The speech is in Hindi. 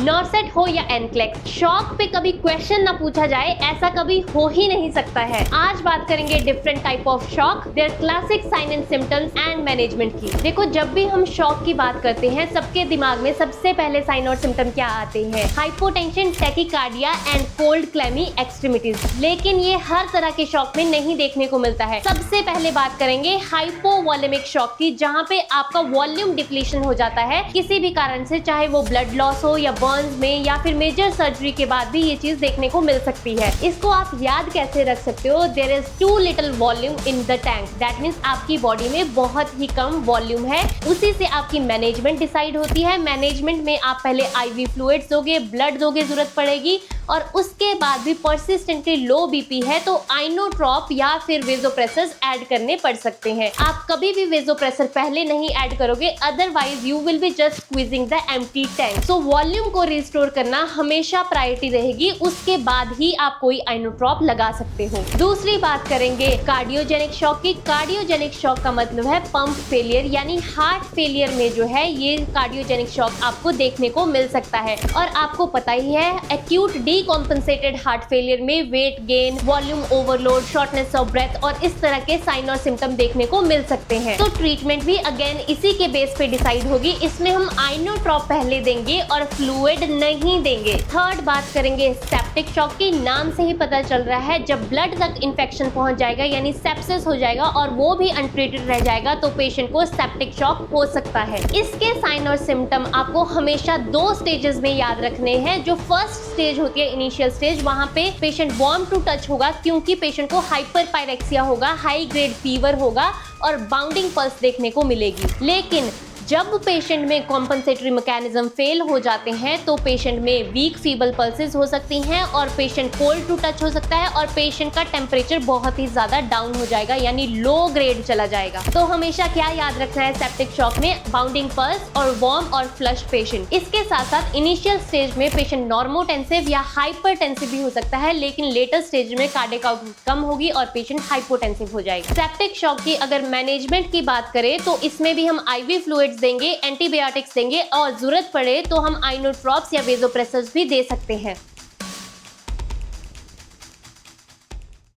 नॉर्सेट हो या एनक्लेक्स, शॉक पे कभी क्वेश्चन ना पूछा जाए ऐसा कभी हो ही नहीं सकता है। आज बात करेंगे different type of shock, there classic sign and symptoms and management की। देखो, जब भी हम शॉक की बात करते हैं सबके दिमाग में सबसे पहले साइन और सिम्टम क्या आते हैं? Hypotension, tachycardia and cold clammy extremities. लेकिन ये हर तरह के शॉक में नहीं देखने को मिलता है। सबसे पहले बात करेंगे हाइपोवॉलेमिक शॉक की, जहाँ पे आपका वॉल्यूम डिप्लीशन हो जाता है किसी भी कारण से, चाहे वो ब्लड लॉस हो या बर्न्स में या फिर मेजर सर्जरी के बाद भी ये चीज देखने को मिल सकती है। इसको आप याद कैसे रख सकते हो? There is too little volume in the tank, that means आपकी बॉडी में बहुत ही कम वॉल्यूम है। उसी से आपकी मैनेजमेंट डिसाइड होती है। मैनेजमेंट में आप पहले आईवी फ्लूइड्स दोगे, ब्लड दोगे जरूरत पड़ेगी, और उसके बाद भी परसिस्टेंटली लो बीपी है तो आइनोट्रॉप या फिर वेजोप्रेसर्स ऐड करने पड़ सकते हैं। आप कभी भी वेजोप्रेसर पहले नहीं ऐड करोगे, otherwise you will be just squeezing the empty tank. So volume को रिस्टोर करना हमेशा प्रायोरिटी रहेगी, उसके बाद ही आप कोई आइनोट्रॉप लगा सकते हो। दूसरी बात करेंगे कार्डियोजेनिक शॉक की। कार्डियोजेनिक शॉक का मतलब है पंप फेलियर, यानी हार्ट फेलियर में जो है ये कार्डियोजेनिक शॉक आपको देखने को मिल सकता है। और आपको पता ही है, एक्यूट डीकॉम्पेंसेटेड हार्ट फेलियर में weight gain, volume overload, shortness of breath और इस तरह के साइन और सिम्टम देखने को मिल सकते हैं। तो ट्रीटमेंट भी अगेन इसी के बेस पे डिसाइड होगी। इसमें हम आइनोट्रॉप पहले देंगे और फ्लूइड नहीं देंगे। थर्ड बात करेंगे सेप्टिक शॉक की। नाम से ही पता चल रहा है, जब ब्लड तक इंफेक्शन पहुंच जाएगा यानी सेप्सिस हो जाएगा और वो भी अनट्रीटेड रह जाएगा तो पेशेंट को सेप्टिक शॉक हो सकता है। इसके साइन और सिम्टम आपको हमेशा दो स्टेजेस में याद रखने हैं। जो फर्स्ट स्टेज होती है, इनिशियल स्टेज, वहां पे पेशेंट वार्म टू टच होगा क्योंकि पेशेंट को हाइपरपायरेक्सिया होगा, हाई ग्रेड फीवर होगा और बाउंडिंग पल्स देखने को मिलेगी। लेकिन जब पेशेंट में कॉम्पनसेटरी मैकेनिज्म फेल हो जाते हैं तो पेशेंट में वीक फीबल पल्सेस हो सकती हैं और पेशेंट कोल्ड टू टच हो सकता है और पेशेंट का टेम्परेचर बहुत ही ज्यादा डाउन हो जाएगा, यानी लो ग्रेड चला जाएगा। तो हमेशा क्या याद रखना है सेप्टिक शॉक में? बाउंडिंग पल्स और वार्म और फ्लश पेशेंट। इसके साथ साथ इनिशियल स्टेज में पेशेंट नॉर्मोटेंसिव या हाइपरटेंसिव भी हो सकता है, लेकिन लेटर स्टेज में कार्डियक आउटपुट कम होगी और पेशेंट हाइपोटेंसिव हो जाएगा। सेप्टिक शॉक की अगर मैनेजमेंट की बात करें तो इसमें भी हम आईवी फ्लूइड्स देंगे, एंटीबायोटिक्स देंगे और जरूरत पड़े तो हम आइनोट्रॉप्स या वेजोप्रेसर्स भी दे सकते हैं।